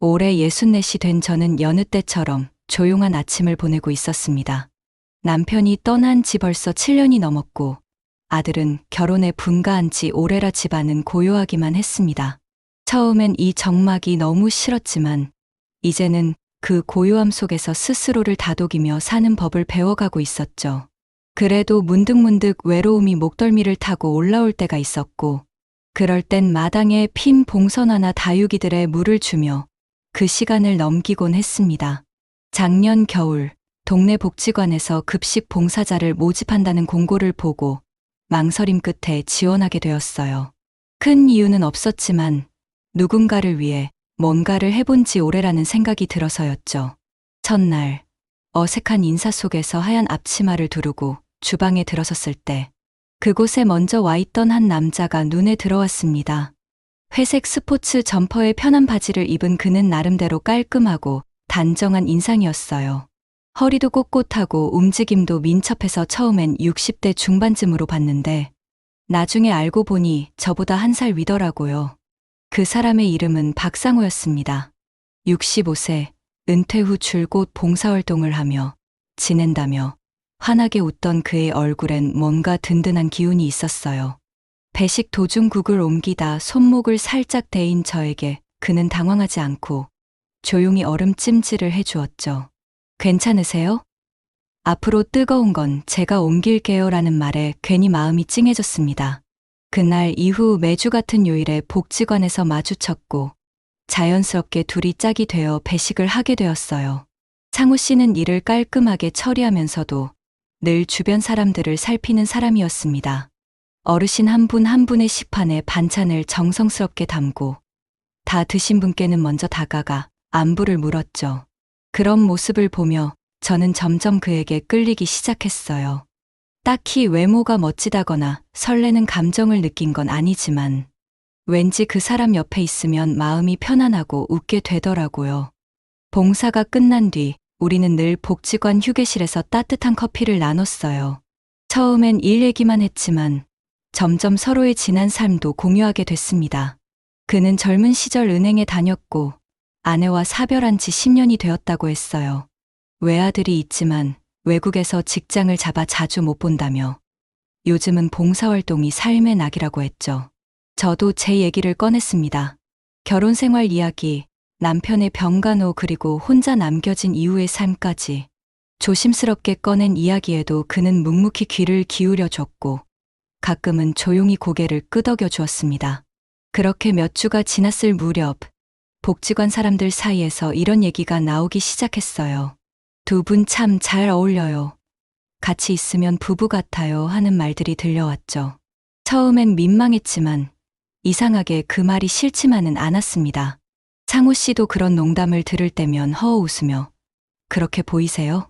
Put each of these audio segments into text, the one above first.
올해 64이 된 저는 여느 때처럼 조용한 아침을 보내고 있었습니다. 남편이 떠난 지 벌써 7년이 넘었고 아들은 결혼에 분가한 지 오래라 집안은 고요하기만 했습니다. 처음엔 이 적막이 너무 싫었지만 이제는 그 고요함 속에서 스스로를 다독이며 사는 법을 배워가고 있었죠. 그래도 문득문득 외로움이 목덜미를 타고 올라올 때가 있었고 그럴 땐 마당에 핀 봉선 하나 다육이들의 물을 주며 그 시간을 넘기곤 했습니다. 작년 겨울 동네 복지관에서 급식 봉사자를 모집한다는 공고를 보고 망설임 끝에 지원하게 되었어요. 큰 이유는 없었지만 누군가를 위해 뭔가를 해본 지 오래라는 생각이 들어서였죠. 첫날 어색한 인사 속에서 하얀 앞치마를 두르고 주방에 들어섰을 때 그곳에 먼저 와 있던 한 남자가 눈에 들어왔습니다. 회색 스포츠 점퍼에 편한 바지를 입은 그는 나름대로 깔끔하고 단정한 인상이었어요. 허리도 꼿꼿하고 움직임도 민첩해서 처음엔 60대 중반쯤으로 봤는데 나중에 알고 보니 저보다 한 살 위더라고요. 그 사람의 이름은 박상호였습니다. 65세, 은퇴 후 줄곧 봉사활동을 하며 지낸다며 환하게 웃던 그의 얼굴엔 뭔가 든든한 기운이 있었어요. 배식 도중 국을 옮기다 손목을 살짝 대인 저에게 그는 당황하지 않고 조용히 얼음찜질을 해주었죠. 괜찮으세요? 앞으로 뜨거운 건 제가 옮길게요 라는 말에 괜히 마음이 찡해졌습니다. 그날 이후 매주 같은 요일에 복지관에서 마주쳤고 자연스럽게 둘이 짝이 되어 배식을 하게 되었어요. 상우 씨는 일을 깔끔하게 처리하면서도 늘 주변 사람들을 살피는 사람이었습니다. 어르신 한 분 한 분의 식판에 반찬을 정성스럽게 담고 다 드신 분께는 먼저 다가가 안부를 물었죠. 그런 모습을 보며 저는 점점 그에게 끌리기 시작했어요. 딱히 외모가 멋지다거나 설레는 감정을 느낀 건 아니지만 왠지 그 사람 옆에 있으면 마음이 편안하고 웃게 되더라고요. 봉사가 끝난 뒤 우리는 늘 복지관 휴게실에서 따뜻한 커피를 나눴어요. 처음엔 일 얘기만 했지만 점점 서로의 지난 삶도 공유하게 됐습니다. 그는 젊은 시절 은행에 다녔고 아내와 사별한 지 10년이 되었다고 했어요. 외아들이 있지만 외국에서 직장을 잡아 자주 못 본다며 요즘은 봉사활동이 삶의 낙이라고 했죠. 저도 제 얘기를 꺼냈습니다. 결혼 생활 이야기, 남편의 병간호 그리고 혼자 남겨진 이후의 삶까지 조심스럽게 꺼낸 이야기에도 그는 묵묵히 귀를 기울여 줬고 가끔은 조용히 고개를 끄덕여 주었습니다. 그렇게 몇 주가 지났을 무렵 복지관 사람들 사이에서 이런 얘기가 나오기 시작했어요. 두 분 참 잘 어울려요. 같이 있으면 부부 같아요 하는 말들이 들려왔죠. 처음엔 민망했지만 이상하게 그 말이 싫지만은 않았습니다. 상우 씨도 그런 농담을 들을 때면 허어 웃으며 그렇게 보이세요?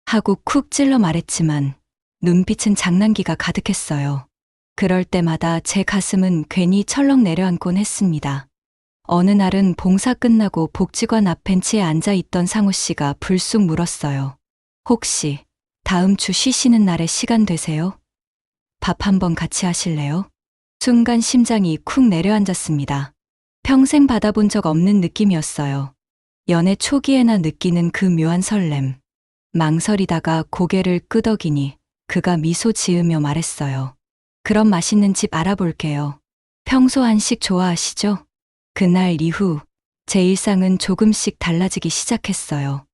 하고 쿡 찔러 말했지만 눈빛은 장난기가 가득했어요. 그럴 때마다 제 가슴은 괜히 철렁 내려앉곤 했습니다. 어느 날은 봉사 끝나고 복지관 앞 벤치에 앉아 있던 상우 씨가 불쑥 물었어요. 혹시 다음 주 쉬시는 날에 시간 되세요? 밥 한번 같이 하실래요? 순간 심장이 쿵 내려앉았습니다. 평생 받아본 적 없는 느낌이었어요. 연애 초기에나 느끼는 그 묘한 설렘. 망설이다가 고개를 끄덕이니 그가 미소 지으며 말했어요. 그럼 맛있는 집 알아볼게요. 평소 한식 좋아하시죠? 그날 이후 제 일상은 조금씩 달라지기 시작했어요.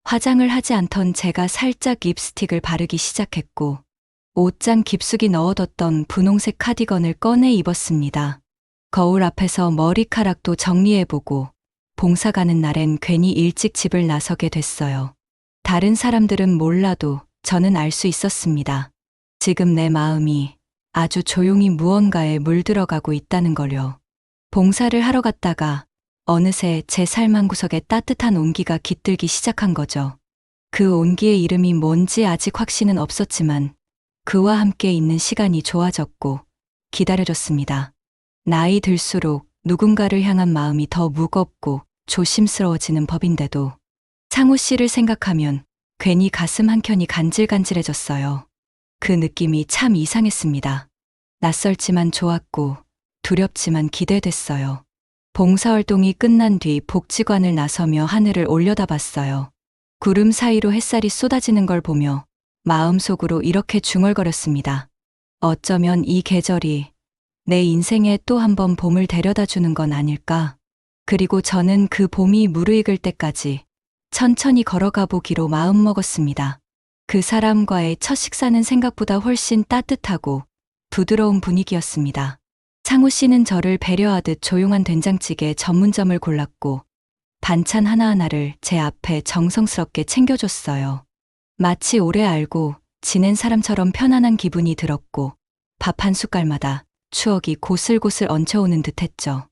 화장을 하지 않던 제가 살짝 립스틱을 바르기 시작했고 옷장 깊숙이 넣어뒀던 분홍색 카디건을 꺼내 입었습니다. 거울 앞에서 머리카락도 정리해보고 봉사 가는 날엔 괜히 일찍 집을 나서게 됐어요. 다른 사람들은 몰라도 저는 알 수 있었습니다. 지금 내 마음이 아주 조용히 무언가에 물들어가고 있다는 걸요. 봉사를 하러 갔다가 어느새 제 삶 한 구석에 따뜻한 온기가 깃들기 시작한 거죠. 그 온기의 이름이 뭔지 아직 확신은 없었지만 그와 함께 있는 시간이 좋아졌고 기다려졌습니다. 나이 들수록 누군가를 향한 마음이 더 무겁고 조심스러워지는 법인데도 상우 씨를 생각하면 괜히 가슴 한켠이 간질간질해졌어요. 그 느낌이 참 이상했습니다. 낯설지만 좋았고 두렵지만 기대됐어요. 봉사활동이 끝난 뒤 복지관을 나서며 하늘을 올려다봤어요. 구름 사이로 햇살이 쏟아지는 걸 보며 마음속으로 이렇게 중얼거렸습니다. 어쩌면 이 계절이 내 인생에 또 한 번 봄을 데려다 주는 건 아닐까? 그리고 저는 그 봄이 무르익을 때까지 천천히 걸어가 보기로 마음먹었습니다. 그 사람과의 첫 식사는 생각보다 훨씬 따뜻하고 부드러운 분위기였습니다. 상우 씨는 저를 배려하듯 조용한 된장찌개 전문점을 골랐고 반찬 하나하나를 제 앞에 정성스럽게 챙겨줬어요. 마치 오래 알고 지낸 사람처럼 편안한 기분이 들었고 밥 한 숟갈마다 추억이 고슬고슬 얹혀오는 듯했죠.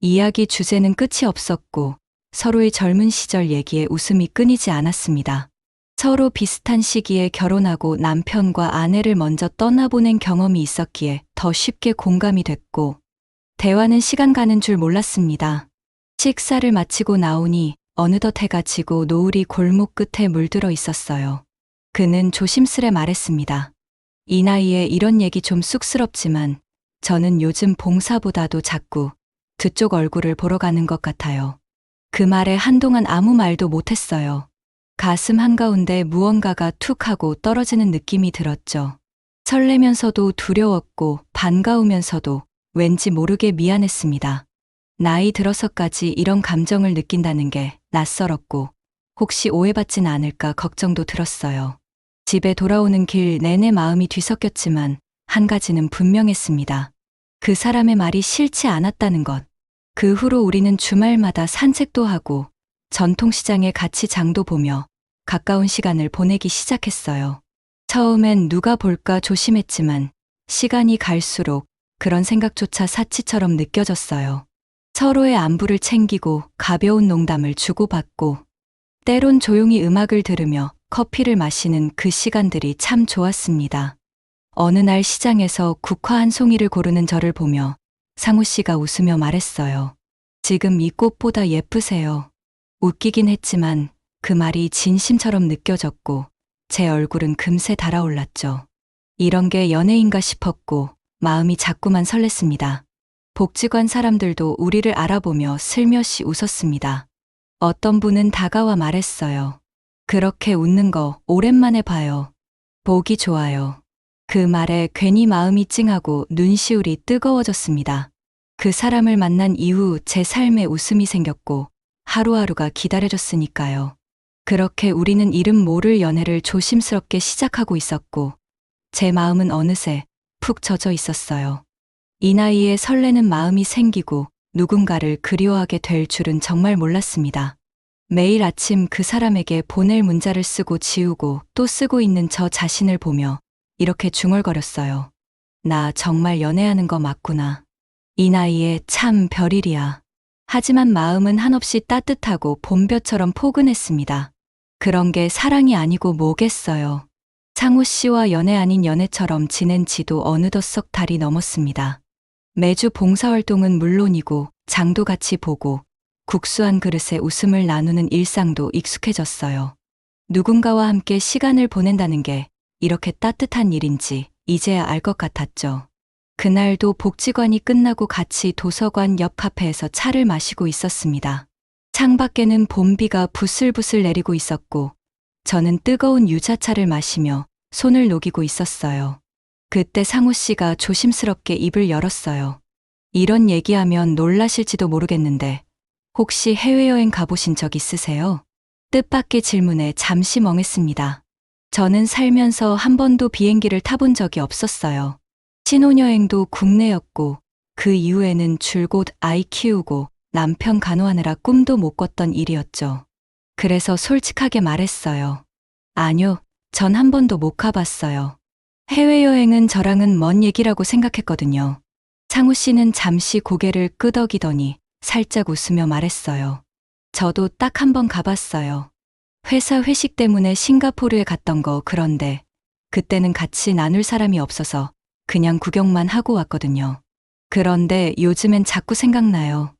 이야기 주제는 끝이 없었고 서로의 젊은 시절 얘기에 웃음이 끊이지 않았습니다. 서로 비슷한 시기에 결혼하고 남편과 아내를 먼저 떠나보낸 경험이 있었기에 더 쉽게 공감이 됐고 대화는 시간 가는 줄 몰랐습니다. 식사를 마치고 나오니 어느덧 해가 지고 노을이 골목 끝에 물들어 있었어요. 그는 조심스레 말했습니다. 이 나이에 이런 얘기 좀 쑥스럽지만 저는 요즘 봉사보다도 자꾸 그쪽 얼굴을 보러 가는 것 같아요. 그 말에 한동안 아무 말도 못했어요. 가슴 한가운데 무언가가 툭 하고 떨어지는 느낌이 들었죠. 설레면서도 두려웠고 반가우면서도 왠지 모르게 미안했습니다. 나이 들어서까지 이런 감정을 느낀다는 게 낯설었고 혹시 오해받진 않을까 걱정도 들었어요. 집에 돌아오는 길 내내 마음이 뒤섞였지만 한 가지는 분명했습니다. 그 사람의 말이 싫지 않았다는 것. 그 후로 우리는 주말마다 산책도 하고 전통시장에 같이 장도 보며 가까운 시간을 보내기 시작했어요. 처음엔 누가 볼까 조심했지만 시간이 갈수록 그런 생각조차 사치처럼 느껴졌어요. 서로의 안부를 챙기고 가벼운 농담을 주고받고 때론 조용히 음악을 들으며 커피를 마시는 그 시간들이 참 좋았습니다. 어느 날 시장에서 국화 한 송이를 고르는 저를 보며 상우 씨가 웃으며 말했어요. 지금 이 꽃보다 예쁘세요. 웃기긴 했지만 그 말이 진심처럼 느껴졌고 제 얼굴은 금세 달아올랐죠. 이런 게 연애인가 싶었고 마음이 자꾸만 설렜습니다. 복지관 사람들도 우리를 알아보며 슬며시 웃었습니다. 어떤 분은 다가와 말했어요. 그렇게 웃는 거 오랜만에 봐요. 보기 좋아요. 그 말에 괜히 마음이 찡하고 눈시울이 뜨거워졌습니다. 그 사람을 만난 이후 제 삶에 웃음이 생겼고 하루하루가 기다려졌으니까요. 그렇게 우리는 이름 모를 연애를 조심스럽게 시작하고 있었고 제 마음은 어느새 푹 젖어 있었어요. 이 나이에 설레는 마음이 생기고 누군가를 그리워하게 될 줄은 정말 몰랐습니다. 매일 아침 그 사람에게 보낼 문자를 쓰고 지우고 또 쓰고 있는 저 자신을 보며 이렇게 중얼거렸어요. 나 정말 연애하는 거 맞구나. 이 나이에 참 별일이야. 하지만 마음은 한없이 따뜻하고 봄볕처럼 포근했습니다. 그런 게 사랑이 아니고 뭐겠어요. 상우 씨와 연애 아닌 연애처럼 지낸 지도 어느덧 석 달이 넘었습니다. 매주 봉사활동은 물론이고 장도 같이 보고 국수 한 그릇에 웃음을 나누는 일상도 익숙해졌어요. 누군가와 함께 시간을 보낸다는 게 이렇게 따뜻한 일인지 이제야 알 것 같았죠. 그날도 복지관이 끝나고 같이 도서관 옆 카페에서 차를 마시고 있었습니다. 창밖에는 봄비가 부슬부슬 내리고 있었고 저는 뜨거운 유자차를 마시며 손을 녹이고 있었어요. 그때 상우 씨가 조심스럽게 입을 열었어요. 이런 얘기하면 놀라실지도 모르겠는데 혹시 해외여행 가보신 적 있으세요? 뜻밖의 질문에 잠시 멍했습니다. 저는 살면서 한 번도 비행기를 타본 적이 없었어요. 신혼여행도 국내였고 그 이후에는 줄곧 아이 키우고 남편 간호하느라 꿈도 못 꿨던 일이었죠. 그래서 솔직하게 말했어요. 아니요, 전 한 번도 못 가봤어요. 해외여행은 저랑은 먼 얘기라고 생각했거든요. 상우 씨는 잠시 고개를 끄덕이더니 살짝 웃으며 말했어요. 저도 딱 한 번 가봤어요. 회사 회식 때문에 싱가포르에 갔던 거. 그런데 그때는 같이 나눌 사람이 없어서 그냥 구경만 하고 왔거든요. 그런데 요즘엔 자꾸 생각나요.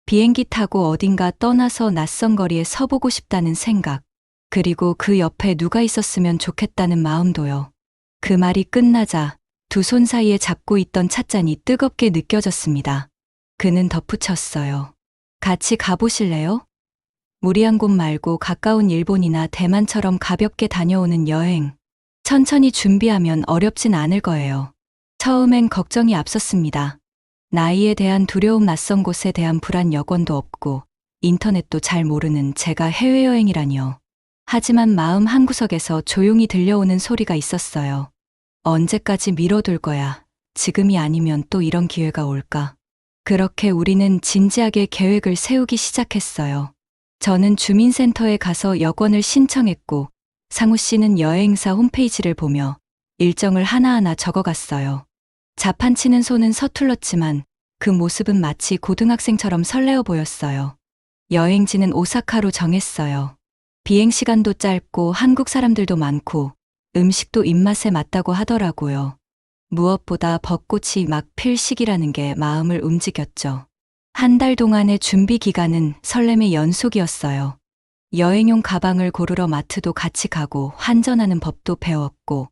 비행기 타고 어딘가 떠나서 낯선 거리에 서보고 싶다는 생각, 그리고 그 옆에 누가 있었으면 좋겠다는 마음도요. 그 말이 끝나자 두 손 사이에 잡고 있던 찻잔이 뜨겁게 느껴졌습니다. 그는 덧붙였어요. 같이 가보실래요? 무리한 곳 말고 가까운 일본이나 대만처럼 가볍게 다녀오는 여행. 천천히 준비하면 어렵진 않을 거예요. 처음엔 걱정이 앞섰습니다. 나이에 대한 두려움, 낯선 곳에 대한 불안, 여권도 없고 인터넷도 잘 모르는 제가 해외여행이라니요. 하지만 마음 한구석에서 조용히 들려오는 소리가 있었어요. 언제까지 미뤄둘 거야? 지금이 아니면 또 이런 기회가 올까? 그렇게 우리는 진지하게 계획을 세우기 시작했어요. 저는 주민센터에 가서 여권을 신청했고 상우 씨는 여행사 홈페이지를 보며 일정을 하나하나 적어갔어요. 자판치는 손은 서툴렀지만 그 모습은 마치 고등학생처럼 설레어 보였어요. 여행지는 오사카로 정했어요. 비행시간도 짧고 한국 사람들도 많고 음식도 입맛에 맞다고 하더라고요. 무엇보다 벚꽃이 막 필 시기라는 게 마음을 움직였죠. 한 달 동안의 준비 기간은 설렘의 연속이었어요. 여행용 가방을 고르러 마트도 같이 가고 환전하는 법도 배웠고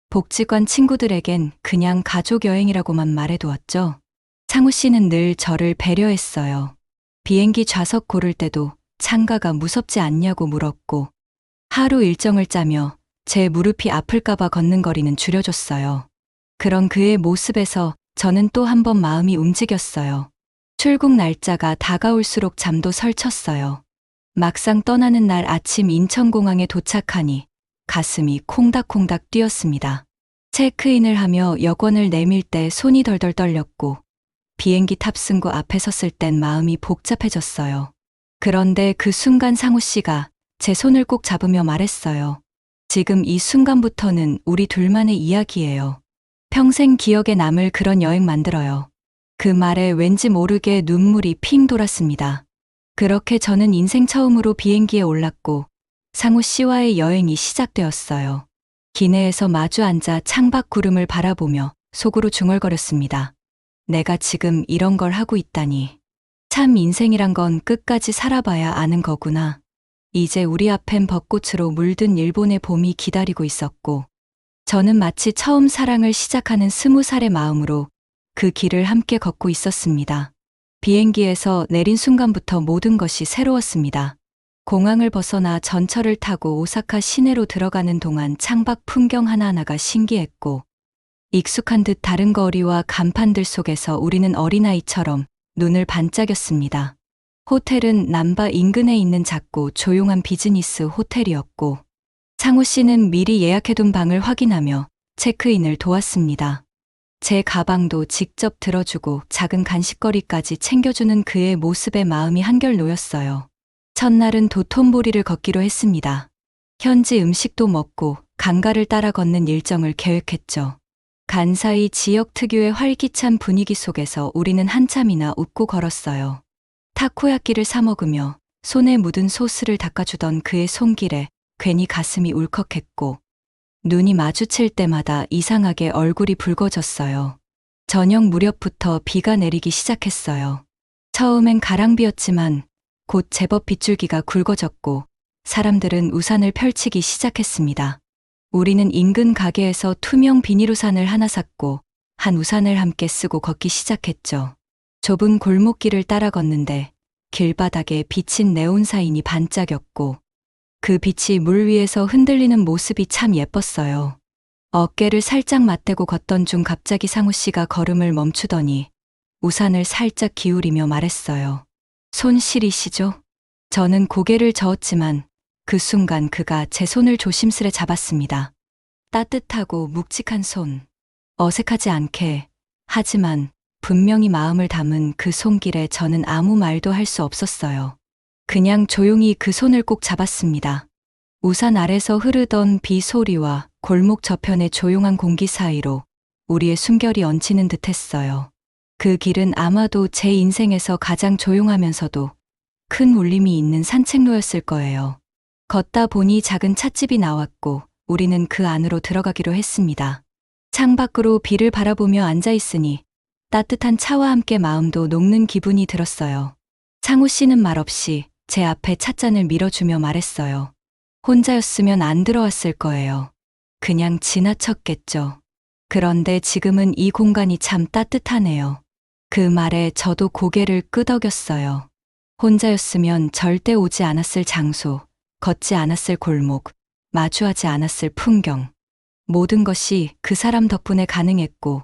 복지관 친구들에겐 그냥 가족 여행이라고만 말해두었죠. 상우 씨는 늘 저를 배려했어요. 비행기 좌석 고를 때도 창가가 무섭지 않냐고 물었고 하루 일정을 짜며 제 무릎이 아플까봐 걷는 거리는 줄여줬어요. 그런 그의 모습에서 저는 또 한 번 마음이 움직였어요. 출국 날짜가 다가올수록 잠도 설쳤어요. 막상 떠나는 날 아침 인천공항에 도착하니 가슴이 콩닥콩닥 뛰었습니다. 체크인을 하며 여권을 내밀 때 손이 덜덜 떨렸고 비행기 탑승구 앞에 섰을 땐 마음이 복잡해졌어요. 그런데 그 순간 상우 씨가 제 손을 꼭 잡으며 말했어요. 지금 이 순간부터는 우리 둘만의 이야기예요. 평생 기억에 남을 그런 여행 만들어요. 그 말에 왠지 모르게 눈물이 핑 돌았습니다. 그렇게 저는 인생 처음으로 비행기에 올랐고 상우 씨와의 여행이 시작되었어요. 기내에서 마주 앉아 창밖 구름을 바라보며 속으로 중얼거렸습니다. 내가 지금 이런 걸 하고 있다니. 참 인생이란 건 끝까지 살아봐야 아는 거구나. 이제 우리 앞엔 벚꽃으로 물든 일본의 봄이 기다리고 있었고 저는 마치 처음 사랑을 시작하는 20살의 마음으로 그 길을 함께 걷고 있었습니다. 비행기에서 내린 순간부터 모든 것이 새로웠습니다. 공항을 벗어나 전철을 타고 오사카 시내로 들어가는 동안 창밖 풍경 하나하나가 신기했고 익숙한 듯 다른 거리와 간판들 속에서 우리는 어린아이처럼 눈을 반짝였습니다. 호텔은 남바 인근에 있는 작고 조용한 비즈니스 호텔이었고 상우 씨는 미리 예약해둔 방을 확인하며 체크인을 도왔습니다. 제 가방도 직접 들어주고 작은 간식거리까지 챙겨주는 그의 모습에 마음이 한결 놓였어요. 첫날은 도톤보리를 걷기로 했습니다. 현지 음식도 먹고 강가를 따라 걷는 일정을 계획했죠. 간사이 지역 특유의 활기찬 분위기 속에서 우리는 한참이나 웃고 걸었어요. 타코야끼를 사 먹으며 손에 묻은 소스를 닦아주던 그의 손길에 괜히 가슴이 울컥했고 눈이 마주칠 때마다 이상하게 얼굴이 붉어졌어요. 저녁 무렵부터 비가 내리기 시작했어요. 처음엔 가랑비였지만 곧 제법 빗줄기가 굵어졌고 사람들은 우산을 펼치기 시작했습니다. 우리는 인근 가게에서 투명 비닐우산을 하나 샀고 한 우산을 함께 쓰고 걷기 시작했죠. 좁은 골목길을 따라 걷는데 길바닥에 비친 네온사인이 반짝였고 그 빛이 물 위에서 흔들리는 모습이 참 예뻤어요. 어깨를 살짝 맞대고 걷던 중 갑자기 상우 씨가 걸음을 멈추더니 우산을 살짝 기울이며 말했어요. 손 시리시죠? 저는 고개를 저었지만 그 순간 그가 제 손을 조심스레 잡았습니다. 따뜻하고 묵직한 손. 어색하지 않게, 하지만 분명히 마음을 담은 그 손길에 저는 아무 말도 할 수 없었어요. 그냥 조용히 그 손을 꼭 잡았습니다. 우산 아래서 흐르던 비 소리와 골목 저편의 조용한 공기 사이로 우리의 숨결이 얹히는 듯했어요. 그 길은 아마도 제 인생에서 가장 조용하면서도 큰 울림이 있는 산책로였을 거예요. 걷다 보니 작은 찻집이 나왔고 우리는 그 안으로 들어가기로 했습니다. 창밖으로 비를 바라보며 앉아있으니 따뜻한 차와 함께 마음도 녹는 기분이 들었어요. 상우 씨는 말없이 제 앞에 찻잔을 밀어주며 말했어요. 혼자였으면 안 들어왔을 거예요. 그냥 지나쳤겠죠. 그런데 지금은 이 공간이 참 따뜻하네요. 그 말에 저도 고개를 끄덕였어요. 혼자였으면 절대 오지 않았을 장소, 걷지 않았을 골목, 마주하지 않았을 풍경. 모든 것이 그 사람 덕분에 가능했고,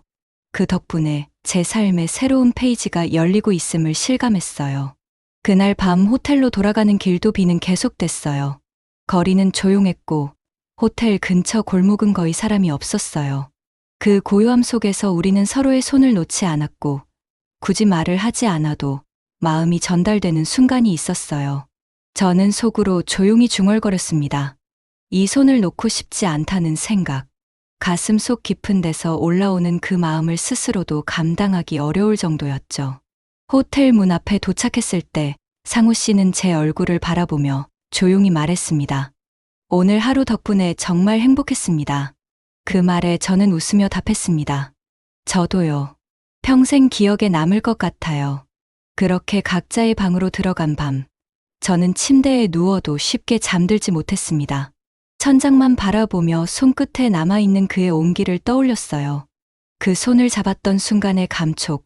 그 덕분에 제 삶의 새로운 페이지가 열리고 있음을 실감했어요. 그날 밤 호텔로 돌아가는 길도 비는 계속됐어요. 거리는 조용했고, 호텔 근처 골목은 거의 사람이 없었어요. 그 고요함 속에서 우리는 서로의 손을 놓지 않았고, 굳이 말을 하지 않아도 마음이 전달되는 순간이 있었어요. 저는 속으로 조용히 중얼거렸습니다. 이 손을 놓고 싶지 않다는 생각. 가슴 속 깊은 데서 올라오는 그 마음을 스스로도 감당하기 어려울 정도였죠. 호텔 문 앞에 도착했을 때 상우 씨는 제 얼굴을 바라보며 조용히 말했습니다. 오늘 하루 덕분에 정말 행복했습니다. 그 말에 저는 웃으며 답했습니다. 저도요. 평생 기억에 남을 것 같아요. 그렇게 각자의 방으로 들어간 밤, 저는 침대에 누워도 쉽게 잠들지 못했습니다. 천장만 바라보며 손끝에 남아있는 그의 온기를 떠올렸어요. 그 손을 잡았던 순간의 감촉,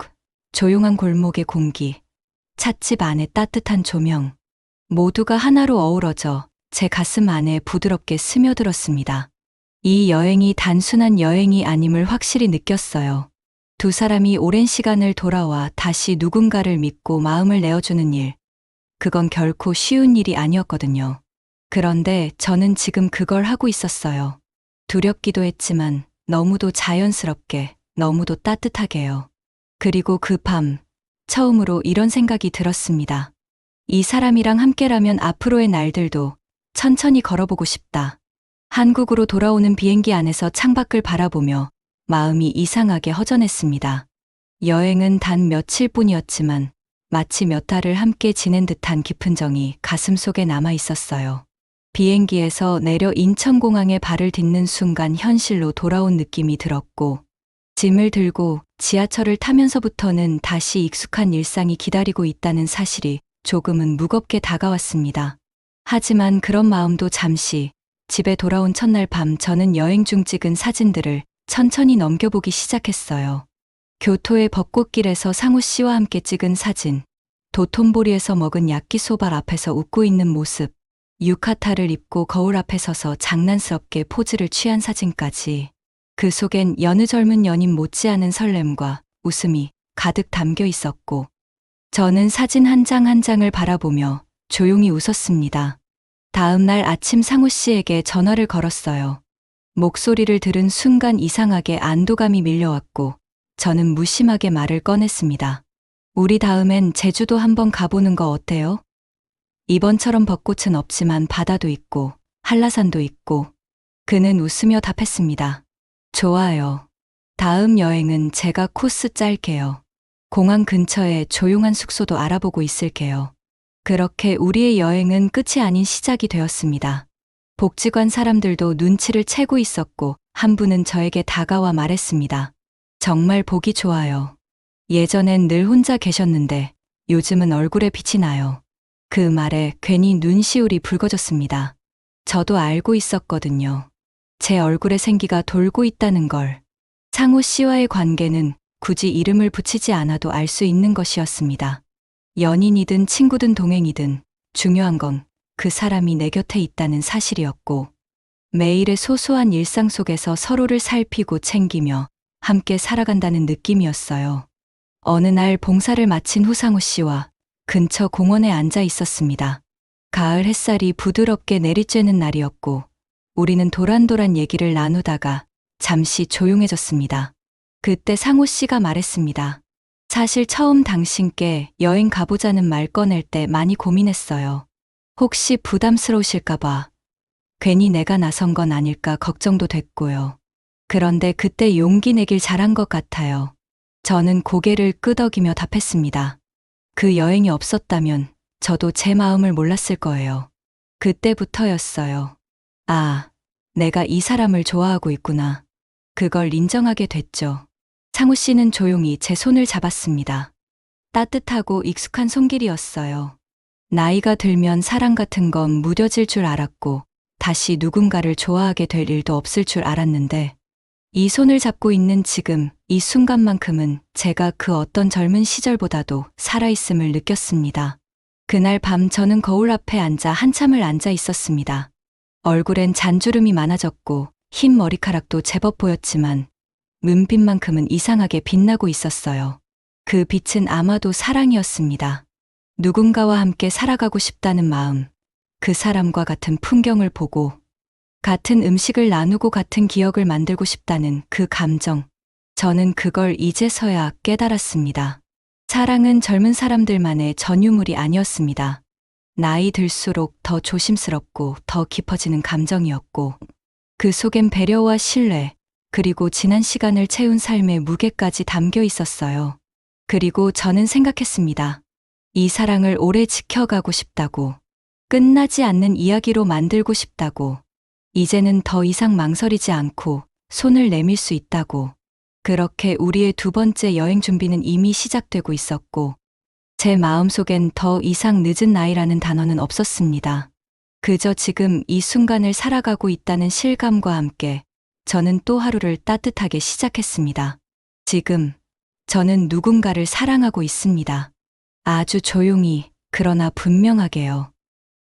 조용한 골목의 공기, 찻집 안의 따뜻한 조명, 모두가 하나로 어우러져 제 가슴 안에 부드럽게 스며들었습니다. 이 여행이 단순한 여행이 아님을 확실히 느꼈어요. 두 사람이 오랜 시간을 돌아와 다시 누군가를 믿고 마음을 내어주는 일, 그건 결코 쉬운 일이 아니었거든요. 그런데 저는 지금 그걸 하고 있었어요. 두렵기도 했지만 너무도 자연스럽게, 너무도 따뜻하게요. 그리고 그 밤, 처음으로 이런 생각이 들었습니다. 이 사람이랑 함께라면 앞으로의 날들도 천천히 걸어보고 싶다. 한국으로 돌아오는 비행기 안에서 창밖을 바라보며 마음이 이상하게 허전했습니다. 여행은 단 며칠뿐이었지만 마치 몇 달을 함께 지낸 듯한 깊은 정이 가슴속에 남아 있었어요. 비행기에서 내려 인천공항에 발을 딛는 순간 현실로 돌아온 느낌이 들었고, 짐을 들고 지하철을 타면서부터는 다시 익숙한 일상이 기다리고 있다는 사실이 조금은 무겁게 다가왔습니다. 하지만 그런 마음도 잠시, 집에 돌아온 첫날 밤 저는 여행 중 찍은 사진들을 천천히 넘겨보기 시작했어요. 교토의 벚꽃길에서 상우 씨와 함께 찍은 사진, 도톤보리에서 먹은 야끼소바 앞에서 웃고 있는 모습, 유카타를 입고 거울 앞에 서서 장난스럽게 포즈를 취한 사진까지. 그 속엔 여느 젊은 연인 못지않은 설렘과 웃음이 가득 담겨 있었고, 저는 사진 한 장 한 장을 바라보며 조용히 웃었습니다. 다음 날 아침 상우 씨에게 전화를 걸었어요. 목소리를 들은 순간 이상하게 안도감이 밀려왔고, 저는 무심하게 말을 꺼냈습니다. 우리 다음엔 제주도 한번 가보는 거 어때요? 이번처럼 벚꽃은 없지만 바다도 있고 한라산도 있고. 그는 웃으며 답했습니다. 좋아요. 다음 여행은 제가 코스 짤게요. 공항 근처에 조용한 숙소도 알아보고 있을게요. 그렇게 우리의 여행은 끝이 아닌 시작이 되었습니다. 복지관 사람들도 눈치를 채고 있었고 한 분은 저에게 다가와 말했습니다. 정말 보기 좋아요. 예전엔 늘 혼자 계셨는데 요즘은 얼굴에 빛이 나요. 그 말에 괜히 눈시울이 붉어졌습니다. 저도 알고 있었거든요. 제 얼굴에 생기가 돌고 있다는 걸. 상우 씨와의 관계는 굳이 이름을 붙이지 않아도 알 수 있는 것이었습니다. 연인이든 친구든 동행이든 중요한 건 그 사람이 내 곁에 있다는 사실이었고, 매일의 소소한 일상 속에서 서로를 살피고 챙기며 함께 살아간다는 느낌이었어요. 어느 날 봉사를 마친 후 상우 씨와 근처 공원에 앉아 있었습니다. 가을 햇살이 부드럽게 내리쬐는 날이었고, 우리는 도란도란 얘기를 나누다가 잠시 조용해졌습니다. 그때 상우 씨가 말했습니다. 사실 처음 당신께 여행 가보자는 말 꺼낼 때 많이 고민했어요. 혹시 부담스러우실까봐 괜히 내가 나선 건 아닐까 걱정도 됐고요. 그런데 그때 용기 내길 잘한 것 같아요. 저는 고개를 끄덕이며 답했습니다. 그 여행이 없었다면 저도 제 마음을 몰랐을 거예요. 그때부터였어요. 아, 내가 이 사람을 좋아하고 있구나. 그걸 인정하게 됐죠. 상우 씨는 조용히 제 손을 잡았습니다. 따뜻하고 익숙한 손길이었어요. 나이가 들면 사랑 같은 건 무뎌질 줄 알았고 다시 누군가를 좋아하게 될 일도 없을 줄 알았는데, 이 손을 잡고 있는 지금 이 순간만큼은 제가 그 어떤 젊은 시절보다도 살아있음을 느꼈습니다. 그날 밤 저는 거울 앞에 앉아 한참을 앉아 있었습니다. 얼굴엔 잔주름이 많아졌고 흰 머리카락도 제법 보였지만 눈빛만큼은 이상하게 빛나고 있었어요. 그 빛은 아마도 사랑이었습니다. 누군가와 함께 살아가고 싶다는 마음, 그 사람과 같은 풍경을 보고 같은 음식을 나누고 같은 기억을 만들고 싶다는 그 감정. 저는 그걸 이제서야 깨달았습니다. 사랑은 젊은 사람들만의 전유물이 아니었습니다. 나이 들수록 더 조심스럽고 더 깊어지는 감정이었고, 그 속엔 배려와 신뢰, 그리고 지난 시간을 채운 삶의 무게까지 담겨 있었어요. 그리고 저는 생각했습니다. 이 사랑을 오래 지켜가고 싶다고, 끝나지 않는 이야기로 만들고 싶다고, 이제는 더 이상 망설이지 않고 손을 내밀 수 있다고. 그렇게 우리의 두 번째 여행 준비는 이미 시작되고 있었고, 제 마음속엔 더 이상 늦은 나이라는 단어는 없었습니다. 그저 지금 이 순간을 살아가고 있다는 실감과 함께 저는 또 하루를 따뜻하게 시작했습니다. 지금 저는 누군가를 사랑하고 있습니다. 아주 조용히, 그러나 분명하게요.